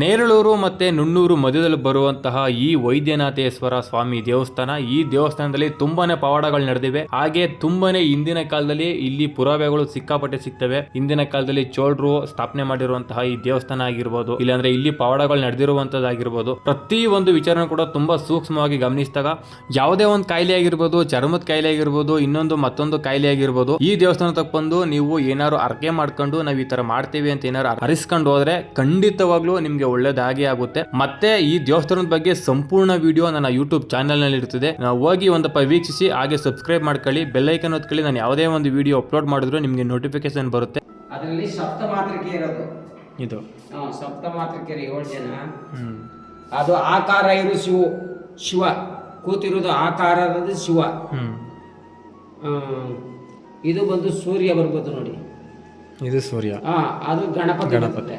ನೇರಳೂರು ಮತ್ತು ನುಣ್ಣೂರು ಮಧ್ಯದಲ್ಲಿ ಬರುವಂತಹ ಈ ವೈದ್ಯನಾಥೇಶ್ವರ ಸ್ವಾಮಿ ದೇವಸ್ಥಾನ, ಈ ದೇವಸ್ಥಾನದಲ್ಲಿ ತುಂಬಾನೇ ಪವಾಡಗಳು ನಡೆದಿವೆ. ಹಾಗೆ ತುಂಬಾನೇ ಹಿಂದಿನ ಕಾಲದಲ್ಲಿ ಇಲ್ಲಿ ಪುರಾವೆಗಳು ಸಿಕ್ಕಾಪಟ್ಟೆ ಸಿಗ್ತವೆ. ಹಿಂದಿನ ಕಾಲದಲ್ಲಿ ಚೋಳರು ಸ್ಥಾಪನೆ ಮಾಡಿರುವಂತಹ ಈ ದೇವಸ್ಥಾನ ಆಗಿರ್ಬೋದು, ಇಲ್ಲಾಂದ್ರೆ ಇಲ್ಲಿ ಪವಾಡಗಳು ನಡೆದಿರುವಂತದ್ದಾಗಿರ್ಬೋದು, ಪ್ರತಿ ಒಂದು ವಿಚಾರ ಕೂಡ ತುಂಬಾ ಸೂಕ್ಷ್ಮವಾಗಿ ಗಮನಿಸಿದಾಗ ಯಾವುದೇ ಒಂದು ಕಾಯಿಲೆ ಆಗಿರ್ಬೋದು, ಚರ್ಮದ ಕಾಯಿಲೆ ಆಗಿರ್ಬೋದು, ಮತ್ತೊಂದು ಕಾಯಿಲೆ ಆಗಿರ್ಬೋದು, ಈ ದೇವಸ್ಥಾನ ತಕ್ಕೊಂದು ನೀವು ಏನಾದ್ರು ಅರ್ಕೆ ಮಾಡ್ಕೊಂಡು ನಾವು ಈ ತರ ಮಾಡ್ತೀವಿ ಅಂತ ಏನಾರು ಹರಿಸ್ಕೊಂಡು ಹೋದ್ರೆ ಖಂಡಿತವಾಗ್ಲೂ ನಿಮ್ಗೆ ಒಳ್ಳೇದಾಗಿ ಆಗುತ್ತೆ. ಮತ್ತೆ ಈ ದೇವಸ್ಥಾನದ ಬಗ್ಗೆ ಸಂಪೂರ್ಣ ವಿಡಿಯೋ ನನ್ನ ಯೂಟ್ಯೂಬ್ ಚಾನೆಲ್ ನಲ್ಲಿ ಇರ್ತದೆ. ಹೋಗಿ ಒಂದಪ್ಪ ವೀಕ್ಷಿಸಿ, ಹಾಗೆ ಸಬ್ಸ್ಕ್ರೈಬ್ ಮಾಡ್ಕೊಳ್ಳಿ, ಬೆಲ್ ಐಕನ್ ಒತ್ಕೊಳ್ಳಿ. ನಾನು ಯಾವುದೇ ಒಂದು ವಿಡಿಯೋ ಅಪ್ಲೋಡ್ ಮಾಡಿದ್ರು ನಿಮಗೆ ನೋಟಿಫಿಕೇಶನ್ ಬರುತ್ತೆ. ಅದರಲ್ಲಿ ಸಪ್ತಮಾತೃಕೆ ಇರೋದು ಇದು ಸಪ್ತಮಾತೃಕೆ 7 ಜನ. ಅದು ಆಕಾರ ಇರು ಶಿವ ಕೂತಿರೋದು ಆಕಾರದ ಶಿವ. ಇದು ಬಂದು ಸೂರ್ಯ ಬರ್ಬೋದು ನೋಡಿ, ಇದು ಸೂರ್ಯ. ಅದು ಗಣಪತಿ.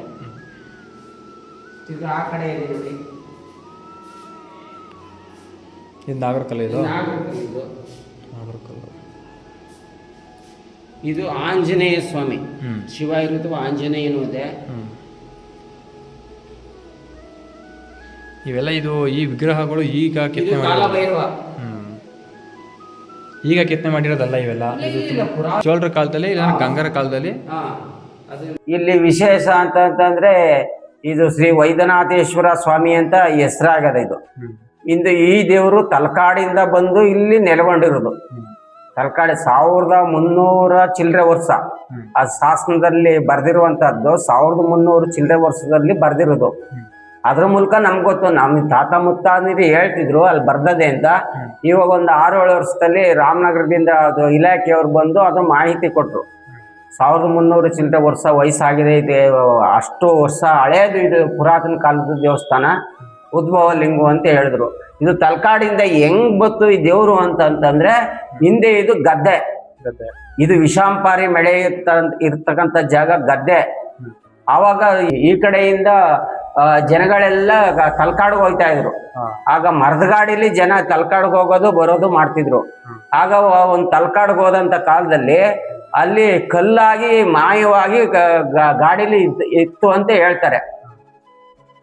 ಇದು ಆ ಕಡೆ ಇದೆ ನೋಡಿ, ಇದು ನಾಗರಕಲ್ಲು. ಇದು ಆಂಜನೇಯ ಸ್ವಾಮಿ. ಶಿವ ಇರುತ್ತವ, ಆಂಜನೇಯನೂ ಇದೆ. ಇವೆಲ್ಲ ಈ ವಿಗ್ರಹಗಳು ಈಗ ಕೆತ್ತನೆ ಕಾಲಭೈರವ. ಈಗ ಕೆತ್ತನೆ ಮಾಡಿರೋದಲ್ಲ ಇವೆಲ್ಲ, ಚೋಳರ ಕಾಲದಲ್ಲಿ ಇಲ್ಲ ಗಂಗರ ಕಾಲದಲ್ಲಿ. ಇಲ್ಲಿ ವಿಶೇಷ ಅಂತಂದ್ರೆ ಇದು ಶ್ರೀ ವೈದ್ಯನಾಥೇಶ್ವರ ಸ್ವಾಮಿ ಅಂತ ಹೆಸರಾಗದ. ಇದು ಈ ದೇವರು ತಲಕಾಡಿಂದ ಬಂದು ಇಲ್ಲಿ ನೆಲೆಗೊಂಡಿರೋದು. ತಲಕಾಡಿ 1300 ಚಿಲ್ಲರೆ ವರ್ಷ ಆ ಶಾಸನದಲ್ಲಿ ಬರ್ದಿರುವಂತಹದ್ದು. 1300 ಚಿಲ್ಲರೆ ವರ್ಷದಲ್ಲಿ ಬರ್ದಿರೋದು. ಅದ್ರ ಮೂಲಕ ನಮ್ಗೆ ಗೊತ್ತು, ನಮ್ಮ ತಾತ ಮುತ್ತಾದಿರು ಹೇಳ್ತಿದ್ರು ಅಲ್ಲಿ ಬರ್ದದೆ ಅಂತ. ಇವಾಗ ಒಂದು 6-7 ವರ್ಷದಲ್ಲಿ ರಾಮನಗರದಿಂದ ಅದು ಇಲಾಖೆಯವ್ರು ಬಂದು ಅದು ಮಾಹಿತಿ ಕೊಟ್ರು. 1300 ಚಿಲ್ಲರೆ ವರ್ಷ ವಯಸ್ಸಾಗಿದೆ ಇದೆ, ಅಷ್ಟು ವರ್ಷ ಹಳೇದು ಇದು, ಪುರಾತನ ಕಾಲದ ದೇವಸ್ಥಾನ, ಉದ್ಭವ ಲಿಂಗು ಅಂತ ಹೇಳಿದ್ರು. ಇದು ತಲಕಾಡಿಂದ ಹೆಂಗ್ ಬತ್ತು ಈ ದೇವ್ರು ಅಂತಂದ್ರೆ, ಹಿಂದೆ ಇದು ಗದ್ದೆ. ಇದು ವಿಷಾಂಪಾರಿ ಮಳೆ ಇರ್ತಕ್ಕಂಥ ಜಾಗ ಗದ್ದೆ. ಆವಾಗ ಈ ಕಡೆಯಿಂದ ಜನಗಳೆಲ್ಲ ತಲಕಾಡಿಗೆ ಹೋಗ್ತಾ ಇದ್ರು. ಆಗ ಮರದ ಗಾಡಿಲಿ ಜನ ತಲಕಾಡಿಗೆ ಹೋಗೋದು ಬರೋದು ಮಾಡ್ತಿದ್ರು. ಆಗ ಒಂದು ತಲಕಾಡಿಗೆ ಹೋದಂತ ಕಾಲದಲ್ಲಿ ಅಲ್ಲಿ ಕಲ್ಲಾಗಿ ಮಾಯವಾಗಿ ಗಾಡಿಲಿ ಇತ್ತು ಅಂತ ಹೇಳ್ತಾರೆ.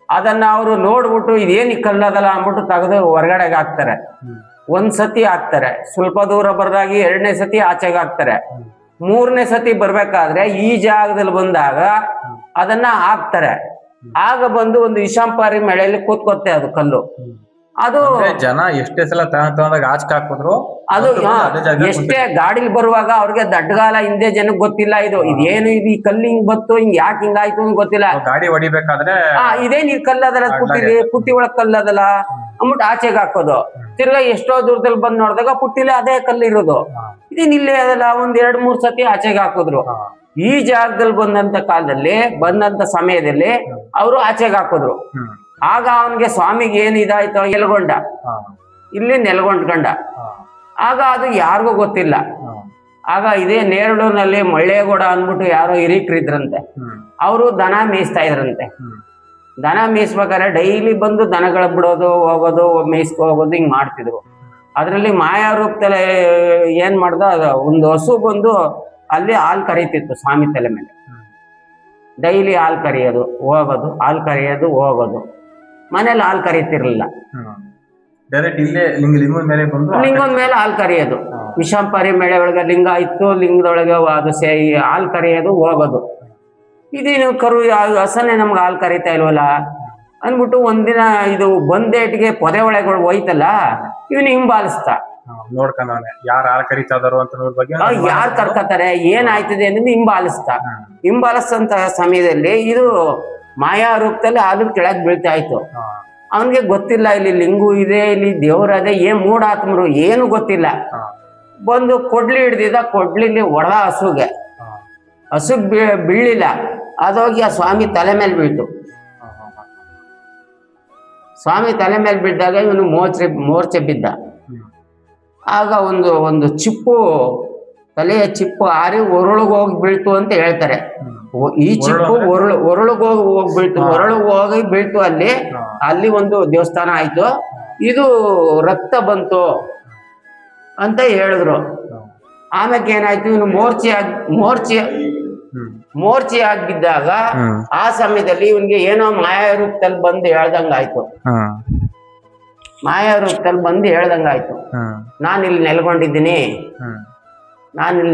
ಅದನ್ನ ಅವರು ನೋಡ್ಬಿಟ್ಟು ಇದೇನ್ ಈ ಕಲ್ಲದಲ್ಲ ಅಂದ್ಬಿಟ್ಟು ತೆಗೆದು ಹೊರಗಡೆಗೆ ಹಾಕ್ತಾರೆ. ಒಂದ್ಸತಿ ಹಾಕ್ತಾರೆ, ಸ್ವಲ್ಪ ದೂರ ಬರ್ದಾಗಿ 2ನೇ ಸತಿ ಆಚೆಗೆ ಹಾಕ್ತಾರೆ. 3ನೇ ಸತಿ ಬರ್ಬೇಕಾದ್ರೆ ಈ ಜಾಗದಲ್ಲಿ ಬಂದಾಗ ಅದನ್ನ ಹಾಕ್ತಾರೆ. ಆಗ ಬಂದು ಒಂದು ವಿಷಾಂಪಾರಿ ಮಳೆಯಲ್ಲಿ ಕೂತ್ಕೊತ್ತೆ ಅದು ಕಲ್ಲು. ಅದು ಜನ ಎಷ್ಟೇ ಸಲ ತಗೊಂಡಾಗ ಆಚೆ ಹಾಕಿದ್ರು ಅದು ಎಷ್ಟೇ ಗಾಡಿಲಿ ಬರುವಾಗ ಅವ್ರಿಗೆ ದಡ್ಡಗಾಲ ಹಿಂದೆ ಜನಕ್ಕೆ ಗೊತ್ತಿಲ್ಲ. ಇದೇನು ಇದು ಈ ಕಲ್ಲು ಹಿಂಗ್ ಬತ್ತು, ಹಿಂಗ್ ಯಾಕೆ ಹಿಂಗಾಯ್ತು ಅಂತ ಗೊತ್ತಿಲ್ಲ. ಗಾಡಿ ಹೊಡಿಬೇಕಾದ್ರೆ ಇದೇನ್ ಈ ಕಲ್ಲದಲ್ಲ, ಪುಟ್ಟಿ ಒಳಗ್ ಕಲ್ಲದಲ್ಲ ಅಂದ್ಬಿಟ್ಟು ಆಚೆಗೆ ಹಾಕೋದು. ತಿರ್ಗಾ ಎಷ್ಟೋ ದೂರದಲ್ಲಿ ಬಂದ್ ನೋಡಿದಾಗ ಪುಟ್ಟಿಲಿ ಅದೇ ಕಲ್ಲು ಇರೋದು. ಇದೇನ್ ಇಲ್ಲೇ ಅದಲ್ಲ, 1-2-3 ಸತಿ ಆಚೆಗೆ ಹಾಕಿದ್ರು. ಈ ಜಾಗದಲ್ಲಿ ಬಂದಂತ ಸಮಯದಲ್ಲಿ ಅವರು ಆಚೆಗೆ ಹಾಕಿದ್ರು. ಆಗ ಅವನಿಗೆ ಸ್ವಾಮಿಗೆ ಏನ್ ಇದಾಯ್ತು, ಎಲ್ಗೊಂಡ, ಇಲ್ಲಿ ನೆಲ್ಗೊಂಡ್ಕೊಂಡ. ಆಗ ಅದು ಯಾರಿಗೂ ಗೊತ್ತಿಲ್ಲ. ಆಗ ಇದೇ ನೇರಳೂರಿನಲ್ಲಿ ಮಳ್ಳೇಗೌಡ ಅಂದ್ಬಿಟ್ಟು ಯಾರೋ ಹಿರೀಕರಿದ್ರಂತೆ. ಅವರು ದನ ಮೇಯಿಸ್ತಾ ಇದ್ರಂತೆ. ದನ ಮೇಯಿಸ್ಬೇಕಾದ್ರೆ ಡೈಲಿ ಬಂದು ದನಗಳ ಬಿಡೋದು, ಹೋಗೋದು, ಮೇಯಿಸ್ಕೊ ಹೋಗೋದು, ಹಿಂಗ್ ಮಾಡ್ತಿದ್ರು. ಅದ್ರಲ್ಲಿ ಮಾಯಾ ರೂಪದಲ್ಲಿ ಏನ್ ಮಾಡ್ದ, ಒಂದು ಹಸು ಬಂದು ಅಲ್ಲಿ ಹಾಲು ಕರೀತಿತ್ತು ಸ್ವಾಮಿ ತಲೆ ಮೇಲೆ. ಡೈಲಿ ಹಾಲು ಕರಿಯೋದು ಹೋಗೋದು, ಹಾಲು ಕರಿಯೋದು ಹೋಗೋದು. ಮನೇಲಿ ಹಾಲು ಕರೀತಿರ್ಲಿಲ್ಲ, ಲಿಂಗದ ಮೇಲೆ ಹಾಲು ಕರಿಯೋದು. ವಿಷಾಂಪಾರಿ ಮೇಳೆ ಒಳಗೆ ಲಿಂಗ ಇತ್ತು, ಲಿಂಗದೊಳಗೆ ಅದು ಹಾಲು ಕರಿಯೋದು ಹೋಗೋದು. ಇದೇನು ಕರು ಹಸನೆ ನಮ್ಗೆ ಹಾಲು ಕರೀತಾ ಇಲ್ವಲ್ಲ ಅಂದ್ಬಿಟ್ಟು ಒಂದಿನ ಇದು ಬಂದೇಟಿಗೆ ಪೊದೆ ಒಳಗೆ ಹೋಯ್ತಲ್ಲ, ಇವನು ಹಿಂಬಾಲಿಸ್ತ ನೋಡ್ಕೊಂಡವನೆ ಯಾರು ಹಾಲು ಕರೀತಾ ಇದಾರೋ ಅಂತ ಯಾರು ಕರ್ಕತಾರೆ ಏನಾಯ್ತದೆ ಅನ್ನೋದು ಹಿಂಬಾಲಿಸ್ತಂತ ಸಮಯದಲ್ಲಿ ಇದು ಮಾಯಾ ರೂಪದಲ್ಲಿ ಹಾಲು ಕೆಳಗೆ ಬೀಳ್ತಾ ಇತ್ತು. ಅವನ್ಗೆ ಗೊತ್ತಿಲ್ಲ ಇಲ್ಲಿ ಲಿಂಗು ಇದೆ, ಇಲ್ಲಿ ದೇವರದೆ, ಏನ್ ಮೂಢಾತ್ಮರು ಏನು ಗೊತ್ತಿಲ್ಲ. ಬಂದು ಕೊಡ್ಲಿ ಹಿಡ್ದಿದ್ದ, ಕೊಡ್ಲಿಲಿ ಹೊಡೆದ ಹಸುಗ್ ಬೀಳಿಲ್ಲ. ಅದೋಗಿ ಆ ಸ್ವಾಮಿ ತಲೆ ಮೇಲೆ ಬೀಳ್ತು. ಸ್ವಾಮಿ ತಲೆ ಮೇಲೆ ಬಿದ್ದಾಗ ಇವನು ಮೋರ್ಚೆ ಬಿದ್ದ. ಆಗ ಒಂದು ಚಿಪ್ಪು, ತಲೆಯ ಚಿಪ್ಪು ಹಾರಿ ಒರಳಿಗೆ ಹೋಗಿ ಬೀಳ್ತು ಅಂತ ಹೇಳ್ತಾರೆ. ಈ ಚಿಪ್ಪು ಒರಳಿಗೆ ಹೋಗಿ ಬೀಳ್ತು. ಅಲ್ಲಿ ಒಂದು ದೇವಸ್ಥಾನ ಆಯ್ತು. ಇದು ರಕ್ತ ಬಂತು ಅಂತ ಹೇಳಿದ್ರು. ಆಮೇಲೆ ಏನಾಯ್ತು, ಇವನು ಮೋರ್ಚಿ ಆಗಿದ್ದಾಗ ಆ ಸಮಯದಲ್ಲಿ ಇವನ್ಗೆ ಏನೋ ಮಾಯಾ ರೂಪದಲ್ಲಿ ಬಂದು ಹೇಳ್ದಂಗಾಯ್ತು. ಮಾಯಾ ರೂಪದಲ್ಲಿ ಬಂದು ಹೇಳ್ದಂಗಾಯ್ತು, ನಾನಿಲ್ಲಿ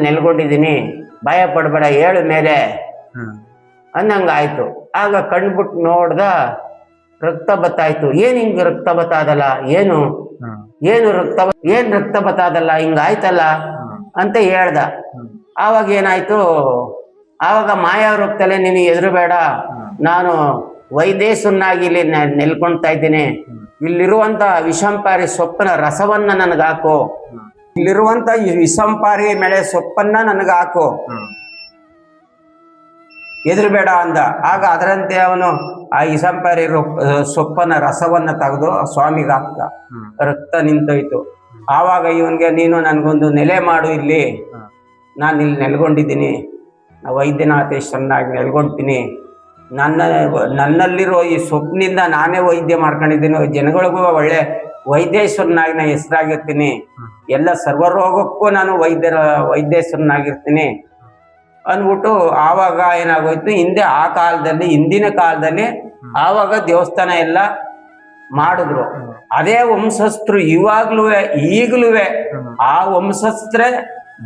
ನೆಲ್ಕೊಂಡಿದ್ದೀನಿ, ಭಯ ಪಡ್ಬೇಡ, ಹೇಳು ಮೇಲೆ ಅನ್ನಂಗಾಯ್ತು. ಆಗ ಕಣ್ಬಿಟ್ಟು ನೋಡ್ದ, ರಕ್ತ ಬತ್ತಾಯ್ತು. ಏನ್ ಹಿಂಗ್ ರಕ್ತ ಬತ್ತಾದಲ್ಲ, ಏನು ರಕ್ತ ಬತ್ತಾದಲ್ಲ, ಹಿಂಗಾಯ್ತಲ್ಲ ಅಂತ ಹೇಳ್ದ. ಆವಾಗ ಏನಾಯ್ತು, ಆವಾಗ ಮಾಯಾ ರೂಪದಲ್ಲೇ ನೀನು ಎದುರುಬೇಡ, ನಾನು ವೈದೇಶನಾಗಿ ಇಲ್ಲಿ ನೆಲ್ಕೊಳ್ತಾ ಇದ್ದೀನಿ, ಇಲ್ಲಿರುವಂತ ವಿಷಂಪಾರಿ ಸೊಪ್ಪಿನ ರಸವನ್ನ ನನಗಾಕು, ಇಲ್ಲಿರುವಂತ ಈ ವಿಷಂಪಾರಿ ಮೇಲೆ ಸೊಪ್ಪನ್ನ ನನಗಾಕು, ಎದುರುಬೇಡ ಅಂದ. ಆಗ ಅದರಂತೆ ಅವನು ಆ ವಿಷಂಪಾರಿ ಸೊಪ್ಪನ ರಸವನ್ನ ತೆಗೆದು ಸ್ವಾಮಿಗೆ ಹಾಕ್ತ, ರಕ್ತ ನಿಂತೋಯ್ತು. ಆವಾಗ ಇವನ್ಗೆ, ನೀನು ನನ್ಗೊಂದು ನೆಲೆ ಮಾಡು, ಇಲ್ಲಿ ನಾನು ಇಲ್ಲಿ ನೆಲ್ಕೊಂಡಿದ್ದೀನಿ, ವೈದ್ಯನಾಥೇಶ್ವರನಾಗಿ ನೆಲ್ಕೊಳ್ತೀನಿ, ನನ್ನಲ್ಲಿರೋ ಈ ಸೊಪ್ಪಿನಿಂದ ನಾನೇ ವೈದ್ಯ ಮಾಡ್ಕೊಂಡಿದ್ದೀನಿ, ಜನಗಳಿಗೂ ಒಳ್ಳೆ ವೈದ್ಯೇಶ್ವರನಾಗಿ ನಾನು ಹೆಸರಾಗಿರ್ತೀನಿ, ಎಲ್ಲ ಸರ್ವರೋಗಕ್ಕೂ ನಾನು ವೈದ್ಯೇಶ್ವರನಾಗಿರ್ತೀನಿ ಅಂದ್ಬಿಟ್ಟು. ಆವಾಗ ಏನಾಗೋಯ್ತು, ಹಿಂದಿನ ಕಾಲದಲ್ಲಿ ಆವಾಗ ದೇವಸ್ಥಾನ ಎಲ್ಲ ಮಾಡಿದ್ರು. ಅದೇ ವಂಶಸ್ಥರು ಈಗಲೂ ಆ ವಂಶಸ್ಥರೇ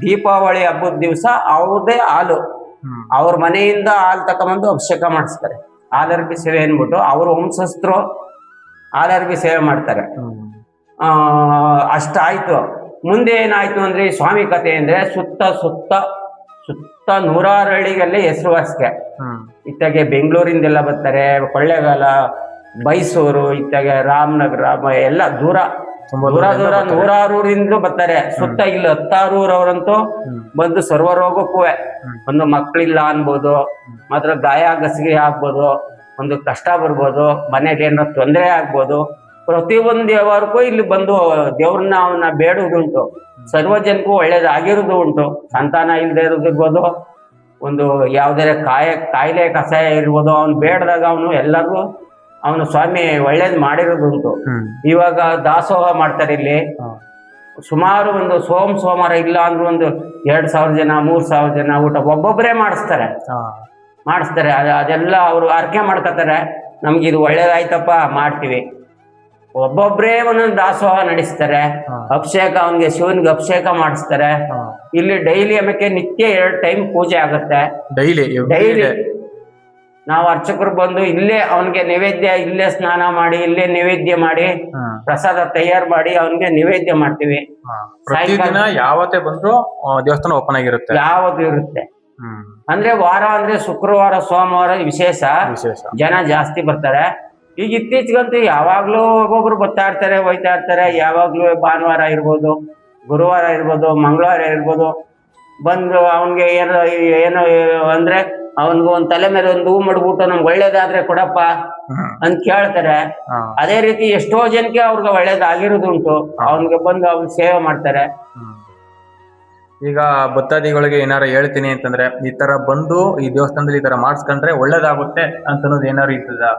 ದೀಪಾವಳಿ ಹಬ್ಬದ ದಿವಸ ಅವ್ರದೇ ಹಾಲು, ಅವ್ರ ಮನೆಯಿಂದ ಹಾಲು ತಕೊಂಬಂದು ಅಭಿಷೇಕ ಮಾಡಿಸ್ತಾರೆ. ಹಾಲರ್ಬಿ ಸೇವೆ ಅನ್ಬಿಟ್ಟು ಅವ್ರ ವಂಶಸ್ಥರು ಹಾಲರ್ಬಿ ಸೇವೆ ಮಾಡ್ತಾರೆ. ಅಷ್ಟಾಯ್ತು. ಮುಂದೆ ಏನಾಯ್ತು ಅಂದ್ರೆ, ಸ್ವಾಮಿ ಕಥೆ ಅಂದ್ರೆ ಸುತ್ತ 100 ಹಳ್ಳಿಗೆಲ್ಲ ಹೆಸರುವಾಸಿಗೆ. ಇತ್ತಾಗೆ ಬೆಂಗಳೂರಿಂದೆಲ್ಲ ಬರ್ತಾರೆ, ಕೊಳ್ಳೇಗಾಲ, ಮೈಸೂರು, ಇತ್ತಾಗೆ ರಾಮನಗರ ಎಲ್ಲ ದೂರ 100 ಊರಿಂದ ಬರ್ತಾರೆ. ಸುತ್ತ ಇಲ್ಲಿ 10 ಊರವರಂತೂ ಬಂದು ಸರ್ವರೋಗಕ್ಕೂ, ಒಂದು ಮಕ್ಕಳಿಲ್ಲ ಅನ್ಬೋದು, ಮಾತ್ರ ಗಾಯ ಗಸಿಗೆ ಆಗ್ಬೋದು, ಒಂದು ಕಷ್ಟ ಬರ್ಬೋದು, ಮನೆಗೆ ಏನೋ ತೊಂದರೆ ಆಗ್ಬೋದು, ಪ್ರತಿಯೊಂದು ವ್ಯವಹಾರಕ್ಕೂ ಇಲ್ಲಿ ಬಂದು ದೇವ್ರನ್ನ ಅವನ್ನ ಬೇಡುವುದುಂಟು. ಸರ್ವ ಜನಕ್ಕೂ ಒಳ್ಳೇದಾಗಿರೋದು ಉಂಟು. ಸಂತಾನ ಇಲ್ಲದೆ ಇರೋದಿರ್ಬೋದು, ಒಂದು ಯಾವ್ದಾರ ಕಾಯಿಲೆ ಕಷಾಯ ಇರ್ಬೋದು, ಅವ್ನು ಬೇಡದಾಗ ಎಲ್ಲರಿಗೂ ಅವನು ಸ್ವಾಮಿ ಒಳ್ಳೇದು ಮಾಡಿರೋದುಂಟು. ಇವಾಗ ದಾಸೋಹ ಮಾಡ್ತಾರೆ ಇಲ್ಲಿ, ಸುಮಾರು ಒಂದು ಸೋಮವಾರ ಇಲ್ಲ ಅಂದ್ರೂ ಒಂದು 2,000 ಜನ 3,000 ಜನ ಊಟ ಒಬ್ಬೊಬ್ಬರೇ ಮಾಡಿಸ್ತಾರೆ. ಅದೆಲ್ಲ ಅವರು ಅರ್ಕೆ ಮಾಡ್ಕೊತಾರೆ, ನಮ್ಗೆ ಇದು ಒಳ್ಳೇದಾಯ್ತಪ್ಪ ಮಾಡ್ತೀವಿ. ಒಬ್ಬೊಬ್ರೇ ಒಂದೊಂದು ದಾಸೋಹ ನಡೆಸ್ತಾರೆ. ಅಭಿಷೇಕ, ಅವನ್ಗೆ ಶಿವನ್ಗೆ ಅಭಿಷೇಕ ಮಾಡಿಸ್ತಾರೆ. ಇಲ್ಲಿ ಡೈಲಿ ಆಮೇಲೆ ನಿತ್ಯ 2 ಟೈಮ್ ಪೂಜೆ ಆಗುತ್ತೆ. ಡೈಲಿ ನಾವು ಅರ್ಚಕರು ಬಂದು ಇಲ್ಲೇ ಅವನ್ಗೆ ನೈವೇದ್ಯ, ಇಲ್ಲೇ ಸ್ನಾನ ಮಾಡಿ, ಇಲ್ಲೇ ನೈವೇದ್ಯ ಮಾಡಿ, ಪ್ರಸಾದ ತಯಾರು ಮಾಡಿ ಅವನ್ಗೆ ನೈವೇದ್ಯ ಮಾಡ್ತೀವಿ. ಯಾವತ್ತೇ ಬಂದ್ರು ದೇವಸ್ಥಾನ ಓಪನ್ ಆಗಿರುತ್ತೆ, ಯಾವತ್ತೂ ಇರುತ್ತೆ. ಅಂದ್ರೆ ವಾರ ಅಂದ್ರೆ ಶುಕ್ರವಾರ ಸೋಮವಾರ ವಿಶೇಷ ಜನ ಜಾಸ್ತಿ ಬರ್ತಾರೆ. ಈಗ ಇತ್ತೀಚೆಗಂತೂ ಯಾವಾಗ್ಲೂ ಒಬ್ಬೊಬ್ರು ಬರ್ತಾ ಇರ್ತಾರೆ, ಹೋಯ್ತಾ ಇರ್ತಾರೆ. ಯಾವಾಗ್ಲೂ ಭಾನುವಾರ ಇರ್ಬೋದು, ಗುರುವಾರ ಇರ್ಬೋದು, ಮಂಗಳವಾರ ಇರ್ಬೋದು, ಬಂದು ಅವನ್ಗೆ ಏನೋ ಅಂದ್ರೆ ಅವನ್ಗೆ ಒಂದ್ ತಲೆ ಮೇಲೆ ಒಂದು ಹೂ ಮಡ್ಬಿಟ್ಟು ನಮ್ಗೆ ಒಳ್ಳೇದಾದ್ರೆ ಕೊಡಪ್ಪ ಅಂತ ಕೇಳ್ತಾರೆ. ಅದೇ ರೀತಿ ಎಷ್ಟೋ ಜನಕ್ಕೆ ಅವ್ರಿಗೆ ಒಳ್ಳೇದಾಗಿರೋದುಂಟು. ಅವನ್ಗೆ ಬಂದು ಅವ್ನ ಸೇವೆ ಮಾಡ್ತಾರೆ. ಈಗ ಭಕ್ತಾದಿಗಳಿಗೆ ಏನಾರು ಹೇಳ್ತೀನಿ ಅಂತಂದ್ರೆ, ಈ ತರ ಬಂದು ಈ ದೇವಸ್ಥಾನದಲ್ಲಿ ಈ ತರ ಮಾಡಿಸ್ಕೊಂಡ್ರೆ ಒಳ್ಳೇದಾಗುತ್ತೆ ಅಂತ ಅನ್ನೋದು ಏನಾರು ಇರ್ತದ?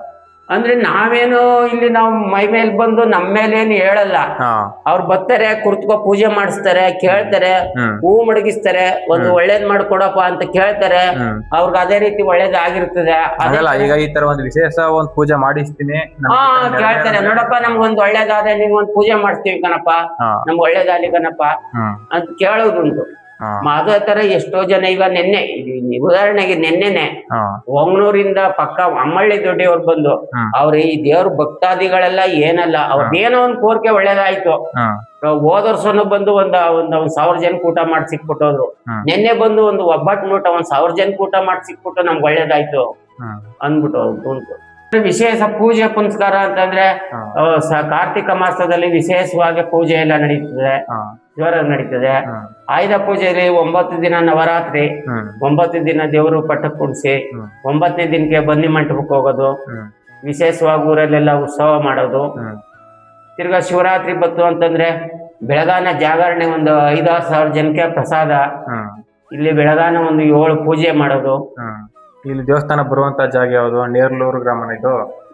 ಅಂದ್ರೆ ನಾವೇನು ಇಲ್ಲಿ ನಾವು ಮೈ ಮೇಲೆ ಬಂದು ನಮ್ಮ ಮೇಲೇನು ಹೇಳಲ್ಲ. ಅವ್ರು ಬರ್ತಾರೆ, ಕುರ್ತ್ಕೋ ಪೂಜೆ ಮಾಡಿಸ್ತಾರೆ, ಕೇಳ್ತಾರೆ, ಹೂ ಮಡಗಿಸ್ತಾರೆ, ಒಂದು ಒಳ್ಳೇದ್ ಮಾಡ್ಕೊಡಪ್ಪ ಅಂತ ಕೇಳ್ತಾರೆ. ಅವ್ರಿಗೆ ಅದೇ ರೀತಿ ಒಳ್ಳೇದಾಗಿರ್ತದೆ. ಈಗ ಈ ತರ ಒಂದು ವಿಶೇಷ ಒಂದು ಪೂಜೆ ಮಾಡಿಸ್ತೀನಿ ಕೇಳ್ತಾರೆ, ನೋಡಪ್ಪ ನಮ್ಗೊಂದು ಒಳ್ಳೇದಾದ್ರೆ ನಿಮ್ಗೊಂದು ಪೂಜೆ ಮಾಡಿಸ್ತೀವಿ ಕಣಪ್ಪ, ನಮ್ಗೆ ಒಳ್ಳೇದಾಗ್ಲಿ ಕಣಪ್ಪ ಅಂತ ಕೇಳೋದುಂಟು. ಅದೇ ತರ ಎಷ್ಟೋ ಜನ ಈಗ ನಿನ್ನೆ ಉದಾಹರಣೆಗೆ ನಿನ್ನೆನೆ ಒಂಗ್ನೂರಿಂದ ಪಕ್ಕ ಅಮ್ಮಳ್ಳಿ ದೊಡ್ಡಿಯವ್ರು ಬಂದು ಅವ್ರ ಈ ದೇವ್ರ ಭಕ್ತಾದಿಗಳೆಲ್ಲ ಏನಲ್ಲ, ಅವ್ರದ್ದೇನೋ ಒಂದ್ ಕೋರಿಕೆ ಒಳ್ಳೇದಾಯ್ತು. ಹೋದ ವರ್ಷನು ಬಂದು ಒಂದ್ 1,000 ಜನಕ್ಕೆ ಊಟ ಮಾಡಿ ಸಿಕ್ಬಿಟ್ಟೋದ್ರು. ನಿನ್ನೆ ಬಂದು ಒಂದು ಒಬ್ಬಟ್ಟು ಊಟ 1,000 ಜನಕ್ಕೆ ಊಟ ಮಾಡಿ ಸಿಕ್ಬಿಟ್ಟು ನಮ್ಗೆ ಒಳ್ಳೇದಾಯ್ತು ಅಂದ್ಬಿಟ್ಟು ಉಂಟು. ವಿಶೇಷ ಪೂಜೆ ಪುನಸ್ಕಾರ ಅಂತಂದ್ರೆ ಕಾರ್ತಿಕ ಮಾಸದಲ್ಲಿ ವಿಶೇಷವಾಗಿ ಪೂಜೆ ಎಲ್ಲ ನಡೀತದೆ, ಜೋರಾಗಿ ನಡೀತದೆ. ಆಯುಧ ಪೂಜೆಯಲ್ಲಿ 9 ದಿನ ನವರಾತ್ರಿ, 9 ದಿನ ದೇವರು ಪಟ್ಟಕ್ಕೆ ಕುಣಿಸಿ 9ನೇ ದಿನಕ್ಕೆ ಬನ್ನಿ ಮಂಟಪಕ್ಕೆ ಹೋಗೋದು, ವಿಶೇಷವಾಗಿ ಊರಲ್ಲೆಲ್ಲ ಉತ್ಸವ ಮಾಡೋದು. ತಿರ್ಗಾ ಶಿವರಾತ್ರಿ ಬತ್ತು ಅಂತಂದ್ರೆ ಬೆಳಗಾನ ಜಾಗರಣೆ ಒಂದು 5-6 ಸಾವಿರ ಜನಕ್ಕೆ ಪ್ರಸಾದ. ಇಲ್ಲಿ ಬೆಳಗಾನ ಒಂದು 7 ಪೂಜೆ ಮಾಡೋದು. ಇಲ್ಲಿ ದೇವಸ್ಥಾನ ಬರುವಂತ ಜಾಗ ಯಾವುದು? ನೇರ್ಲೂರು ಗ್ರಾಮನ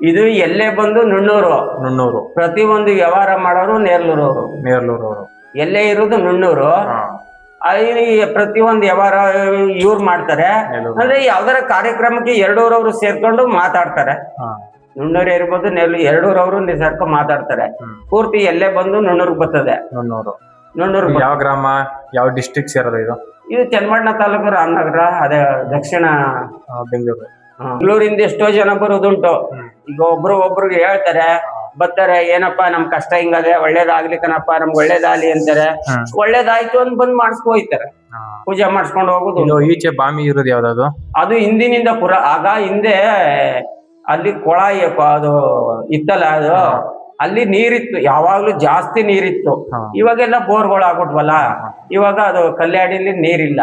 ಇದು ಎಲ್ಲೇ ಬಂದು ನುಣ್ಣೂರು. ಪ್ರತಿ ಒಂದು ವ್ಯವಹಾರ ಮಾಡೋರು ನೇರ್ಲೂರು ಅವರು. ಎಲ್ಲೇ ಇರೋದು ನುಣ್ಣೂರು. ಪ್ರತಿಯೊಂದು ವ್ಯವಹಾರ ಇವ್ರು ಮಾಡ್ತಾರೆ. ಅಂದ್ರೆ ಯಾವ್ದಾರ ಕಾರ್ಯಕ್ರಮಕ್ಕೆ ಎರಡೂರವ್ರು ಸೇರ್ಕೊಂಡು ಮಾತಾಡ್ತಾರೆ. ನುಣ್ಣೂರು ಇರ್ಬೋದು, ಎರಡೂರವ್ರು ಸೇರ್ಕೊಂಡು ಮಾತಾಡ್ತಾರೆ. ಪೂರ್ತಿ ಎಲ್ಲೇ ಬಂದು ನುಣ್ಣೂರ್ಗ್ ಬರ್ತದೆ. ನುಣ್ಣೂರು ಯಾವ ಗ್ರಾಮ, ಯಾವ ಡಿಸ್ಟ್ರಿಕ್ಟ್ ಸೇರೋದು ಇದು? ಇದು ಚನ್ನಪಟ್ಟಣ ತಾಲೂಕು, ರಾಮನಗರ, ಅದೇ ದಕ್ಷಿಣ ಬೆಂಗಳೂರು. ಬೆಂಗಳೂರಿಂದ ಎಷ್ಟೋ ಜನ ಬರೋದುಂಟು. ಈಗ ಒಬ್ರಿಗೆ ಹೇಳ್ತಾರೆ, ಬರ್ತಾರೆ, ಏನಪ್ಪಾ ನಮ್ ಕಷ್ಟ ಹಿಂಗದೆ, ಒಳ್ಳೇದಾಗ್ಲಿ ಕಣಪ್ಪ, ನಮ್ಗೆ ಒಳ್ಳೇದಾಗ್ಲಿ ಅಂತಾರೆ. ಒಳ್ಳೇದಾಯ್ತು ಅಂತ ಬಂದ್ ಮಾಡಿಸ್ಕೊ ಹೋಯ್ತಾರೆ, ಪೂಜೆ ಮಾಡಿಸ್ಕೊಂಡು ಹೋಗುದು. ಈಚೆ ಬಾಮಿ ಇರೋದು ಯಾವ್ದು? ಅದು ಹಿಂದಿನಿಂದ ಆಗ ಹಿಂದೆ ಅಲ್ಲಿ ಕೊಳಾಯಿ ಅದು ಇತ್ತಲ್ಲ, ಅದು ಅಲ್ಲಿ ನೀರಿತ್ತು, ಯಾವಾಗ್ಲೂ ಜಾಸ್ತಿ ನೀರಿತ್ತು. ಇವಾಗೆಲ್ಲ ಬೋರ್ಗಳು ಆಗ್ಬಿಟ್ವಲ್ಲ, ಇವಾಗ ಅದು ಕಲ್ಯಾಣಿಲಿ ನೀರಿಲ್ಲ.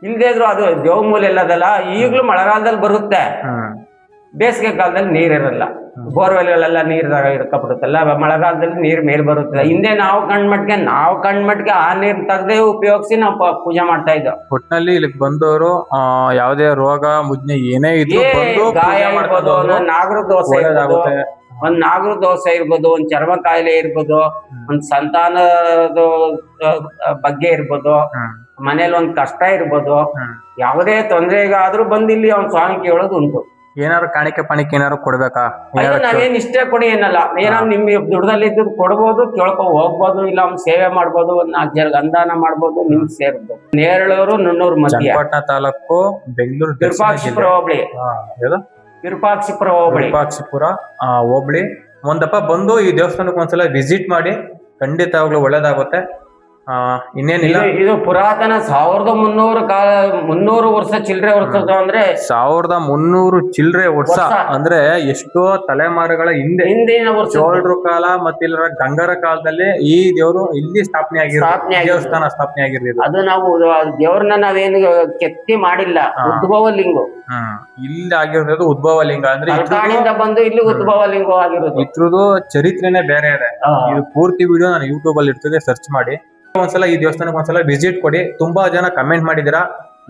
ಇಲ್ದೇ ಇದ್ರು ಅದು ದೇವಮೂಲ ಎಲ್ಲದಲ್ಲ, ಈಗ್ಲೂ ಮಳೆಗಾಲದಲ್ಲಿ ಬರುತ್ತೆ, ಬೇಸಿಗೆ ಕಾಲದಲ್ಲಿ ನೀರಿರಲ್ಲ. ಬೋರ್ವೆಲ್ಗಳೆಲ್ಲ ನೀರ್ದಾಗ ಇರ್ಕಬಿಡುತ್ತಲ್ಲ, ಮಳೆಗಾಲದಲ್ಲಿ ನೀರ್ ಮೇಲ್ ಬರುತ್ತೆ. ಹಿಂದೆ ನಾವು ಕಣ್ಮಟ್ಗೆ ಆ ನೀರ್ ತೆಗ್ದೇ ಉಪಯೋಗಿಸಿ ನಾವು ಪೂಜೆ ಮಾಡ್ತಾ ಇದ್ದೋ. ಒಟ್ನಲ್ಲಿ ಇಲ್ಲಿ ಬಂದವರು ಯಾವ್ದೇ ರೋಗ ಮುಜ್ನೆ ಏನೇ ಇದ್ರು ಗಾಯ ಇರ್ಬೋದು, ನಾಗರ ದೋಷ ಇರ್ಬೋದು, ಒಂದ್ ನಾಗರ ದೋಷ ಇರ್ಬೋದು, ಒಂದ್ ಚರ್ಮ ಕಾಯಿಲೆ ಇರ್ಬೋದು, ಒಂದ್ ಸಂತಾನದ ಬಗ್ಗೆ ಇರ್ಬೋದು, ಮನೇಲಿ ಒಂದ್ ಕಷ್ಟ ಇರ್ಬೋದು, ಯಾವುದೇ ತೊಂದರೆಗಾದ್ರೂ ಬಂದು ಇಲ್ಲಿ ಅವ್ನ ಸ್ವಾಮಿ ಕೇಳೋದು ಉಂಟು. ಏನಾದ್ರು ಕಾಣಿಕೆ ಪಾಣಿಕೆ ಏನಾದ್ರು ಕೊಡ್ಬೇಕಾ? ನಾವೇನ್ ಇಷ್ಟೇ ಕೊಡಿ ಏನಲ್ಲ, ಏನಾದ್ರು ನಿಮ್ ದುಡ್ಡದಲ್ಲಿ ಇದ್ದು ಕೊಡ್ಬೋದು, ಕೇಳ್ಕೊ ಹೋಗ್ಬೋದು, ಇಲ್ಲ ಅವ್ನ ಸೇವೆ ಮಾಡ್ಬೋದು, ಒಂದ್ 4 ಜನ ಅನುದಾನ ಮಾಡ್ಬೋದು, ನಿಮ್ಗೆ ಸೇರ್ಬೋದು. ನೇರಳೂರು, ನುಣ್ಣೂರು ಮಧ್ಯ, ಚನ್ನಪಟ್ಟಣ ತಾಲೂಕು, ಬೆಂಗಳೂರು, ವಿರೂಪಾಕ್ಷಿಪುರ ಹೋಬಳಿ. ವಿರೂಪಾಕ್ಷಿಪುರ ಹೋಬಳಿ. ಒಂದಪ್ಪ ಬಂದು ಈ ದೇವಸ್ಥಾನಕ್ಕೆ ಒಂದ್ಸಲ ವಿಸಿಟ್ ಮಾಡಿ, ಖಂಡಿತವಾಗ್ಲೂ ಒಳ್ಳೇದಾಗುತ್ತೆ. ಇನ್ನೇನಿಲ್ಲ, ಇದು ಪುರಾತನ 1300 ವರ್ಷ ಚಿಲ್ಲರೆ ವರ್ಷದ, ಅಂದ್ರೆ 1300 ಚಿಲ್ಲರೆ ವರ್ಷ ಅಂದ್ರೆ ಎಷ್ಟೋ ತಲೆಮಾರುಗಳ ಹಿಂದಿನ ವರ್ಷ, ಚೋಳರ ಕಾಲ ಮತ್ತೆ ಇಲ್ಲ ಗಂಗರ ಕಾಲದಲ್ಲಿ ಈ ದೇವರು ಇಲ್ಲಿ ಸ್ಥಾಪನೆ ದೇವಸ್ಥಾನ ಸ್ಥಾಪನೆ ಆಗಿರೋದು. ಅದು ನಾವು ದೇವ್ರನ್ನ ನಾವೇನು ಕೆತ್ತಿ ಮಾಡಿಲ್ಲ, ಉದ್ಭವ ಲಿಂಗು ಇಲ್ಲಿ ಆಗಿರೋದು. ಉದ್ಭವ ಲಿಂಗ ಅಂದ್ರೆ ಬಂದು ಇಲ್ಲಿ ಉದ್ಭವ ಲಿಂಗ ಆಗಿರೋದು. ಇದ್ರದ್ದು ಚರಿತ್ರೆನೇ ಬೇರೆ ಇದೆ. ಇದು ಪೂರ್ತಿ ವಿಡಿಯೋ ನಾನು ಯೂಟ್ಯೂಬ್ ಅಲ್ಲಿ ಇರ್ತದೆ, ಸರ್ಚ್ ಮಾಡಿ. ಒಂದ್ಸಲ ಈ ದೇವಸ್ಥಾನಕ್ಕೆ ಒಂದ್ಸಲ ವಿಸಿಟ್ ಕೊಡಿ. ತುಂಬಾ ಜನ ಕಮೆಂಟ್ ಮಾಡಿದಿರಾ,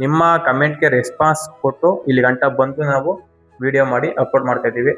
ನಿಮ್ಮ ಕಮೆಂಟ್ಗೆ ರೆಸ್ಪಾನ್ಸ್ ಕೊಟ್ಟು ಇಲ್ಲಿ ಗಂಟ ಬಂದು ನಾವು ವಿಡಿಯೋ ಮಾಡಿ ಅಪ್ಲೋಡ್ ಮಾಡ್ತಾ ಇದೀವಿ.